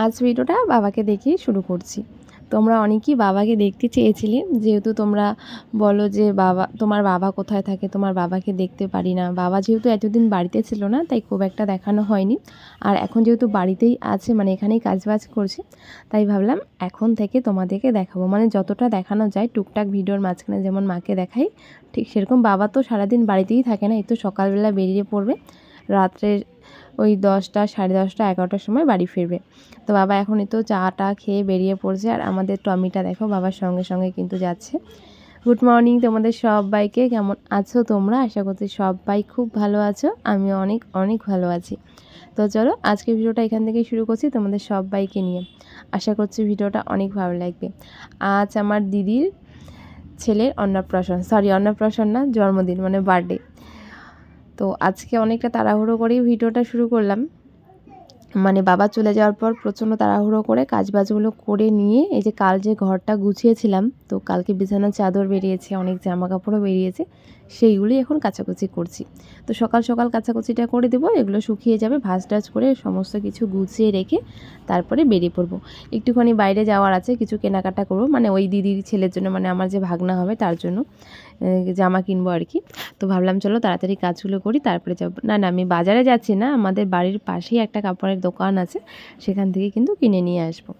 আজ ভিডিওটা বাবাকে দেখেই শুরু করছি। তোমরা অনেকেই বাবাকে দেখতে চেয়েছিলে, যেহেতু তোমরা বলো যে তোমার বাবা কোথায় থাকে, তোমার বাবাকে দেখতে পারি না। বাবা যেহেতু এতদিন বাড়িতে ছিল না, তাই খুব একটা দেখানো হয়নি। আর এখন যেহেতু বাড়িতেই আছে, মানে এখানেই কাজবাজ করছে, তাই ভাবলাম এখন থেকে তোমাদেরকে দেখাবো। মানে যতটা দেখানো যায় টুকটাক ভিডিওর মাঝখানে, যেমন মাকে দেখাই ঠিক সেরকম। বাবা তো সারাদিন বাড়িতেই থাকে না, এই তো সকালবেলা বেরিয়ে পড়বে, রাত্রের ওই 10টা, 10:30, 11টার সময় বাড়ি ফিরবে। তো বাবা এখন তো চাটা খেয়ে বেরিয়ে পড়ছে। আর আমাদের টমিটা দেখো বাবার সঙ্গে সঙ্গে কিন্তু যাচ্ছে। গুড মর্নিং তোমাদের সবাইকে, কেমন আছো তোমরা? আশা করছি সবাই খুব ভালো আছো, আমিও অনেক অনেক ভালো আছি। তো চলো আজকে ভিডিওটা এখান থেকেই শুরু করছি তোমাদের সবাইকে নিয়ে। আশা করছি ভিডিওটা অনেক ভালো লাগবে। আজ আমার দিদির ছেলের অন্নপ্রাশন না, জন্মদিন মানে বার্থডে। তো আজকে অনেকটা তাড়াহুড়ো করেই ভিডিওটা শুরু করলাম। মানে বাবা চলে যাওয়ার পর প্রচণ্ড তাড়াহুড়ো করে কাজবাজগুলো করে নিয়ে, এই যে কাল যে ঘরটা গুছিয়েছিলাম, তো কালকে বিছানার চাদর বেরিয়েছে, অনেক জামা কাপড়ও বেরিয়েছে, সেইগুলি এখন কাচাকুচি করছি। তো সকাল সকাল কাচাকুচিটা করে দেবো, এগুলো শুকিয়ে যাবে, ভাঁজ টাজ করে সমস্ত কিছু গুছিয়ে রেখে তারপরে বেরিয়ে পড়বো। একটুখানি বাইরে যাওয়ার আছে, কিছু কেনাকাটা করবো, মানে ওই দিদির ছেলের জন্য, মানে আমার যে ভাগনা হবে তার জন্য জামা কিনবো আর কি। তো ভাবলাম চলো তাড়াতাড়ি কাজগুলো করি তারপরে যাবো। না না, আমি বাজারে যাচ্ছি না, আমাদের বাড়ির পাশেই একটা কাপড়ের দোকান আছে, সেখান থেকে কিন্তু কিনে নিয়ে আসবো।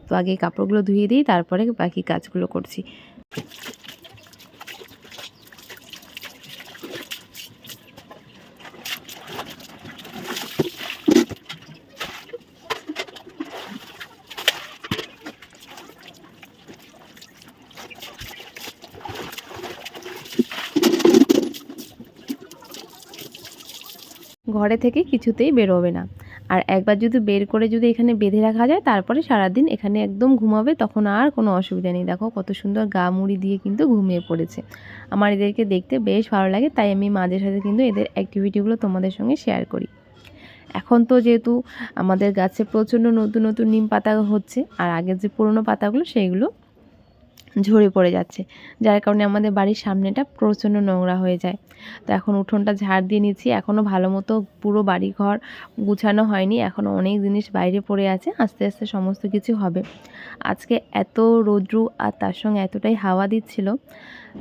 তো আগে কাপড়গুলো ধুয়ে দিই, তারপরে বাকি কাজগুলো করছি। ঘরে থেকে কিছুতেই বেরোবে না। আর একবার যদি বের করে যদি এখানে বেঁধে রাখা যায়, তারপরে সারাদিন এখানে একদম ঘুমাবে, তখন আর কোনো অসুবিধা নেই। দেখো কত সুন্দর গা মুড়ি দিয়ে কিন্তু ঘুমিয়ে পড়েছে। আমার এদেরকে দেখতে বেশ ভালো লাগে, তাই আমি মাঝে সাঝে কিন্তু এদের অ্যাক্টিভিটিগুলো তোমাদের সঙ্গে শেয়ার করি। এখন তো যেহেতু আমাদের গাছে প্রচণ্ড নতুন নতুন নিম পাতা হচ্ছে, আর আগের যে পুরনো পাতাগুলো সেইগুলো ঝরে পড়ে যাচ্ছে, যার কারণে আমাদের বাড়ির সামনেটা প্রচণ্ড নোংরা হয়ে যায়। তো এখন উঠোনটা ঝাড় দিয়ে নিচ্ছি, এখনও ভালো মতো পুরো বাড়িঘর গুছানো হয়নি, এখনও অনেক জিনিস বাইরে পড়ে আছে, আস্তে আস্তে সমস্ত কিছু হবে। আজকে এত রৌদ্রু আর তার সঙ্গে এতটাই হাওয়া দিচ্ছিল,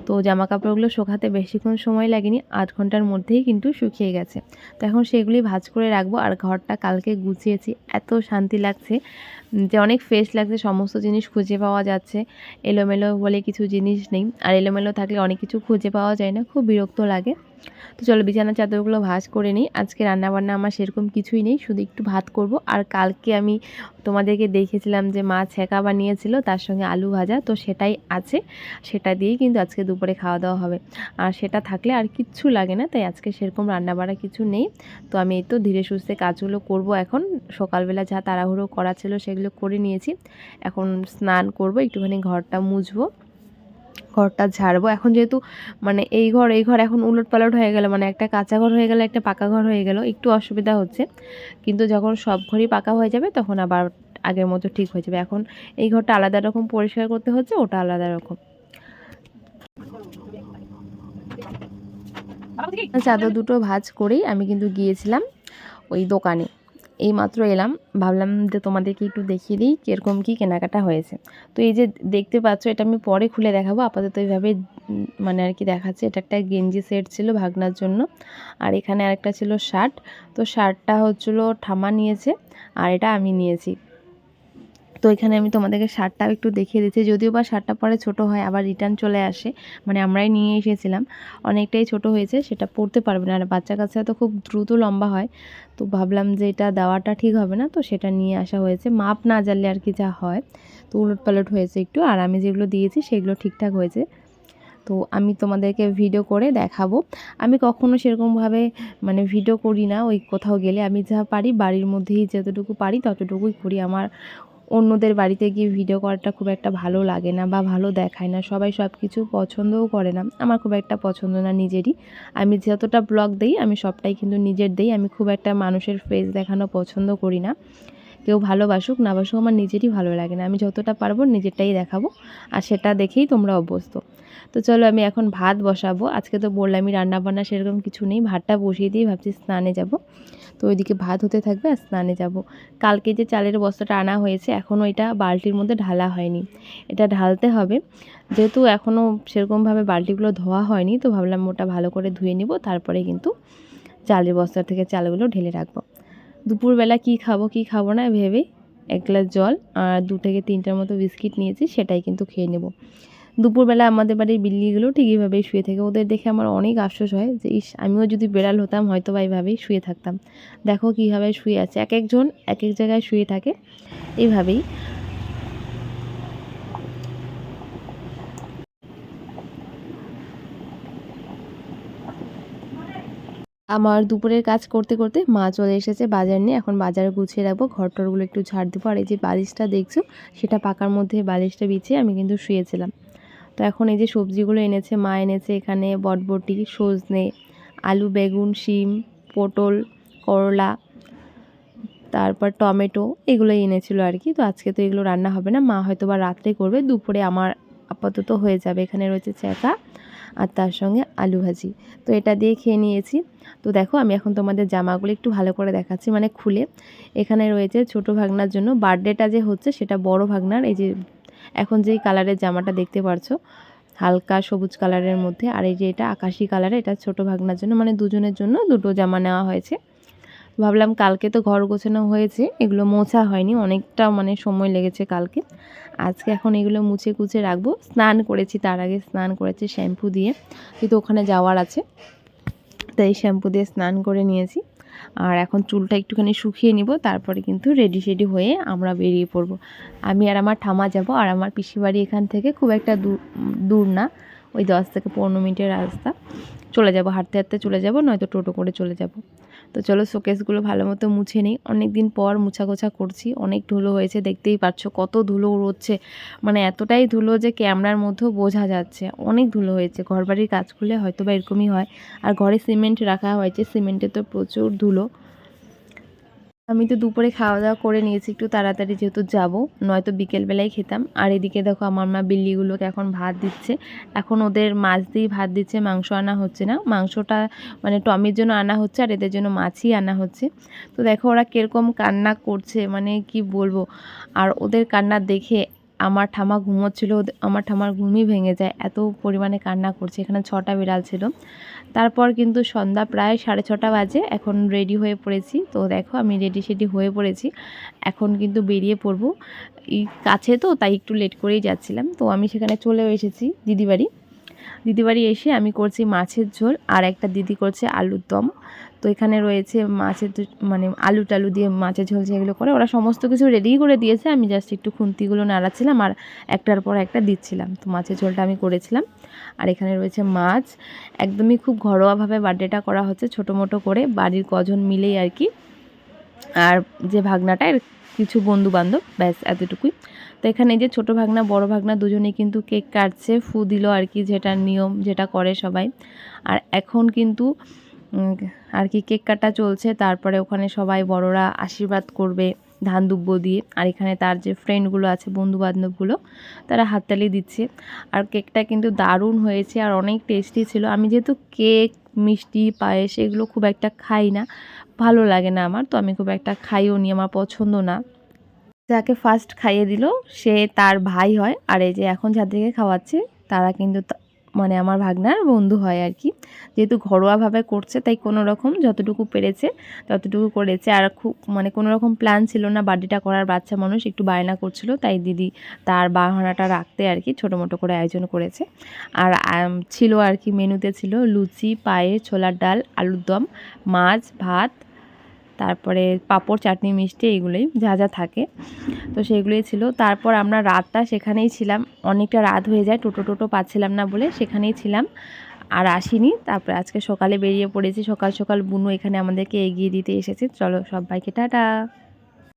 তো জামা কাপড়গুলো শুকাতে বেশিক্ষণ সময় লাগেনি, 8 ঘন্টার মধ্যেই কিন্তু শুকিয়ে গেছে। তো এখন সেগুলি ভাঁজ করে রাখবো। আর ঘরটা কালকে গুছিয়েছি, এত শান্তি লাগছে যে অনেক ফ্রেশ লাগছে, সমস্ত জিনিস খুঁজে পাওয়া যাচ্ছে। এলোমেলো বলে কিছু জিনিস নেই, আর এলোমেলো থাকলে অনেক কিছু খুঁজে পাওয়া যায় না, খুব বিরক্ত লাগে। তো চলো বিছানার চাদরগুলো ভাঁজ করে নিই। আজকে রান্নাবান্না আমার সেরকম কিছুই নেই, শুধু একটু ভাত করব। আর কালকে আমি তোমাদেরকে দেখেছিলাম যে মা ছ্যাঁকা বানিয়েছিল, তার সঙ্গে আলু ভাজা, তো সেটাই আছে, সেটা দিয়েই কিন্তু আজকে দুপুরে খাওয়া দাওয়া হবে। আর সেটা থাকলে আর কিচ্ছু লাগে না, তাই আজকে সেরকম রান্নাবাড়া কিছু নেই। তো আমি এই তো ধীরে সুস্থে কাজগুলো করব এখন। সকালবেলা যা তাড়াহুড়ো করা ছিল সেগুলো করে নিয়েছি, এখন স্নান করব, একটুখানি ঘরটা মুছবো, ঘরটা ঝাড়বো। এখন যেহেতু মানে এই ঘর এখন উলটপালট হয়ে গেল, মানে একটা কাঁচা ঘর হয়ে গেল, একটা পাকা ঘর হয়ে গেল, একটু অসুবিধা হচ্ছে। কিন্তু যখন সব ঘরই পাকা হয়ে যাবে তখন আবার আগের মতো ঠিক হয়ে যাবে। এখন এই ঘরটা আলাদা রকম পরিষ্কার করতে হচ্ছে, ওটা আলাদা রকম। চাদর দুটো ভাঁজ করেই আমি কিন্তু গিয়েছিলাম ওই দোকানে, এইমাত্র এলাম, ভাবলাম যে তোমাদেরকে একটু দেখিয়ে দিই কীরকম কী কেনাকাটা হয়েছে। তো এই যে দেখতে পাচ্ছ, এটা আমি পরে খুলে দেখাবো, আপাতত এইভাবে মানে আর কি দেখাচ্ছে। এটা একটা গেঞ্জি সেট ছিল ভাগনার জন্য, আর এখানে আরেকটা ছিল শার্ট। তো শার্টটা হচ্ছিলো ঠাম্মা নিয়েছে, আর এটা আমি নিয়েছি। তো এখানে আমি তোমাদেরকে শার্টটাও একটু দেখিয়ে দিচ্ছি, যদিও বা শার্টটা পরে ছোট হয় আবার রিটার্ন চলে আসে, মানে আমরাই নিয়ে এসেছিলাম, অনেকটাই ছোট হয়েছে, সেটা পরতে পারবে না। আর বাচ্চা কাচ্চা তো খুব দ্রুত লম্বা হয়, তো ভাবলাম যে এটা দেওয়াটা ঠিক হবে না, তো সেটা নিয়ে আসা হয়েছে। মাপ না জানলে আর কি যা হয়, তো উলটপালট হয়েছে একটু, আর আমি যেগুলো দিয়েছি সেগুলো ঠিকঠাক হয়েছে। তো আমি তোমাদেরকে ভিডিও করে দেখাবো। আমি কখনো সেরকমভাবে মানে ভিডিও করি না, ওই কোথাও গেলে আমি যা পারি বাড়ির মধ্যেই যতটুকু পারি ততটুকুই করি। আমার অন্যদের বাড়িতে গিয়ে ভিডিও করাটা খুব একটা ভালো লাগে না, বা ভালো দেখায় না, সবাই সব কিছু পছন্দও করে না, আমার খুব একটা পছন্দ না নিজেরই। আমি যতটা ব্লগ দিই আমি সবটাই কিন্তু নিজের দিই, আমি খুব একটা মানুষের ফেস দেখানো পছন্দ করি না। কেউ ভালোবাসুক না বাসুক, আমার নিজেরই ভালো লাগে না, আমি যতটা পারবো নিজেরটাই দেখাবো, আর সেটা দেখেই তোমরা অভ্যস্ত। তো চলো আমি এখন ভাত বসাবো। আজকে তো বললামই রান্নাবান্না সেরকম কিছু নেই, ভাতটা বসিয়ে দিয়ে ভাবছি স্নানে যাব। তো ওইদিকে ভাত হতে থাকবে আর স্নানে যাব। কালকে যে চালের বস্তাটা আনা হয়েছে এখনও এটা বালতির মধ্যে ঢালা হয়নি, এটা ঢালতে হবে। যেহেতু এখনও সেরকমভাবে বালতিগুলো ধোয়া হয়নি, তো ভাবলাম ওটা ভালো করে ধুয়ে নিব, তারপরে কিন্তু চালের বস্তা থেকে চালগুলো ঢেলে রাখবো। দুপুরবেলা কী খাবো না ভেবেই 1 গ্লাস জল আর 2 থেকে 3টার মতো বিস্কিট নিয়েছি, সেটাই কিন্তু খেয়ে নেব। দুপুরবেলা আমাদের বাড়ির বিল্লিগুলো ঠিক এইভাবেই শুয়ে থাকে। ওদের দেখে আমার অনেক আফসোস হয় যে ইস, আমিও যদি বেড়াল হতাম হয়তো বা এইভাবেই শুয়ে থাকতাম। দেখো কীভাবে শুয়ে আছে, এক একজন এক এক জায়গায় শুয়ে থাকে এইভাবেই। আমার দুপুরের কাজ করতে করতে মা চলে এসেছে বাজার নিয়ে। এখন বাজারে গুছিয়ে রাখবো, ঘরটরগুলো একটু ঝাড় দেবো। আর এই যে বালিশটা দেখছো, সেটা পাকার মধ্যে বালিশটা বিছিয়ে আমি কিন্তু শুয়েছিলাম। তো এখন এই যে সবজিগুলো এনেছে, মা এনেছে এখানে বটবটি, সজনে, আলু, বেগুন, শিম, পটল, করলা, তারপর টমেটো, এগুলোই এনেছিল আর কি। তো আজকে তো এগুলো রান্না হবে না, মা হয়তো বা রাত্রে করবে, দুপুরে আমার আপাতত হয়ে যাবে। এখানে রয়েছে ছেঁকা আর তার সঙ্গে আলু ভাজি, তো এটা দিয়ে খেয়ে নিয়েছি। তো দেখো আমি এখন তোমাদের জামাগুলো একটু ভালো করে দেখাচ্ছি, মানে খুলে। এখানে রয়েছে ছোটো ভাগনার জন্য, বার্থডেটা যে হচ্ছে সেটা বড় ভাগনার। এই যে এখন যেই কালারের জামাটা দেখতে পারছো, হালকা সবুজ কালারের মধ্যে, আর এই যে এটা আকাশি কালারের, এটা ছোটো ভাগনার জন্য, মানে দুজনের জন্য দুটো জামা নেওয়া হয়েছে। ভাবলাম কালকে তো ঘর গোছানো হয়েছে, এগুলো মোছা হয়নি, অনেকটা মানে সময় লেগেছে কালকে। আজকে এখন এগুলো মুছে কুছে রাখবো। স্নান করেছি, তার আগে স্নান করেছি শ্যাম্পু দিয়ে, কিন্তু ওখানে যাওয়ার আছে, তাই শ্যাম্পু দিয়ে স্নান করে নিয়েছি। আর এখন চুলটা একটুখানি শুকিয়ে নিব, তারপরে কিন্তু রেডি শেডি হয়ে আমরা বেরিয়ে পড়ব। আমি আর আমার ঠামা যাব, আর আমার পিসি বাড়ি এখান থেকে খুব একটা দূর না, ওই 10 থেকে 15 মিনিটের রাস্তা। চলে যাব, হাঁটতে হাঁটতে চলে যাব, নয়তো টোটো করে চলে যাব। তো চলো শোকেসগুলো ভালো মতো মুছে নিই, অনেক দিন পর মোছা করছি। অনেক ধুলো হয়েছে, দেখতেই পাচ্ছ কত ধুলো উড়ছে, মানে এতটাই ধুলো যে ক্যামেরার মধ্যেও বোঝা যাচ্ছে, অনেক ধুলো হয়েছে। ঘরবাড়ির কাজ করলে হয়তো বা এরকমই হয়। আর ঘরে সিমেন্ট রাখা হয়েছে, সিমেন্টে তো প্রচুর ধুলো। আমি তো দুপুরে খাওয়া দাওয়া করে নিয়েছি একটু তাড়াতাড়ি, যেহেতু যাব, নয়তো বিকেলবেলায় খেতাম। আর এদিকে দেখো আমার মা বিল্লিগুলোকে এখন ভাত দিচ্ছে। এখন ওদের মাছ দিয়েই ভাত দিচ্ছে, মাংস আনা হচ্ছে না। মাংসটা মানে টমির জন্য আনা হচ্ছে, আর এদের জন্য মাছই আনা হচ্ছে। তো দেখো ওরা কীরকম কান্না করছে, মানে কি বলবো। আর ওদের কান্না দেখে আমার ঠামা ঘুমোচ্ছিল, আমার ঠামার ঘুমই ভেঙে যায়, এত পরিমাণে কান্না করছে। এখানে 6টা বিড়াল ছিল। তারপর কিন্তু সন্ধ্যা প্রায় 6:30 বাজে, এখন রেডি হয়ে পড়েছি। তো দেখো আমি রেডি সেডি হয়ে পড়েছি, এখন কিন্তু বেরিয়ে পড়বো। এই কাছে তো, তাই একটু লেট করেই যাচ্ছিলাম। তো আমি সেখানে চলেও এসেছি দিদিবাড়ি এসে আমি করছি মাছের ঝোল, আর একটা দিদি করছে আলুর দম। তো এখানে রয়েছে মাছের মানে আলু টালু দিয়ে মাছের ঝোল যেগুলো করে, ওরা সমস্ত কিছু রেডি করে দিয়েছে, আমি জাস্ট একটু খুন্তিগুলো নাড়াচ্ছিলাম আর একটার পর একটা দিচ্ছিলাম। তো মাছের ঝোলটা আমি করেছিলাম। আর এখানে রয়েছে মাছ, একদমই খুব ঘরোয়াভাবে বার্থডেটা করা হচ্ছে, ছোটো মোটো করে বাড়ির কজন মিলেই আর কি। আর যে ভাগনাটা, এর কিছু বন্ধু বান্ধব, ব্যাস এতটুকুই। তো এখানে যে ছোটো ভাগনা বড় ভাগনা দুজনেই কিন্তু কেক কাটছে, ফু দিল আর কি, যেটা নিয়ম, যেটা করে সবাই। আর এখন কিন্তু আর কি কেক কাটা চলছে, তারপরে ওখানে সবাই বড়রা আশীর্বাদ করবে ধান দুব্ব দিয়ে। আর এখানে তার যে ফ্রেন্ডগুলো আছে, বন্ধু বান্ধবগুলো, তারা হাততালি দিচ্ছে। আর কেকটা কিন্তু দারুণ হয়েছে আর অনেক টেস্টি ছিল। আমি যেহেতু কেক, মিষ্টি, পায়েস এগুলো খুব একটা খাই না, ভালো লাগে না আমার, তো আমি খুব একটা খাইও নি, আমার পছন্দ না। যাকে ফার্স্ট খাইয়ে দিল সে তার ভাই হয়, আর এই যে এখন যাদেরকে খাওয়াচ্ছে তারা কিন্তু মানে আমার ভাগনার বন্ধু হয় আর কি। যেহেতু ঘরোয়াভাবে করছে, তাই কোনো রকম যতটুকু পেরেছে ততটুকু করেছে। আর খুব মানে কোনো রকম প্ল্যান ছিল না বার্থডেটা করার, বাচ্চা মানুষ একটু বায়না করছিল, তাই দিদি তার বাহানাটা রাখতে আর কি ছোটো মোটো করে আয়োজন করেছে। আর ছিল আর কি, মেনুতে ছিল লুচি, পায়েস, ছোলার ডাল, আলুর দম, মাছ, ভাত, তারপরে পাঁপড়, চাটনি, মিষ্টি, এইগুলোই যা যা থাকে, তো সেগুলোই ছিল। তারপর আমরা রাতটা সেখানেই ছিলাম, অনেকটা রাত হয়ে যায়, টোটো পাচ্ছিলাম না বলে সেখানেই ছিলাম, আর আসিনি। তারপরে আজকে সকালে বেরিয়ে পড়েছি, সকাল সকাল বুনু এখানে আমাদেরকে এগিয়ে দিতে এসেছে। চলো সবাইকে টাটা।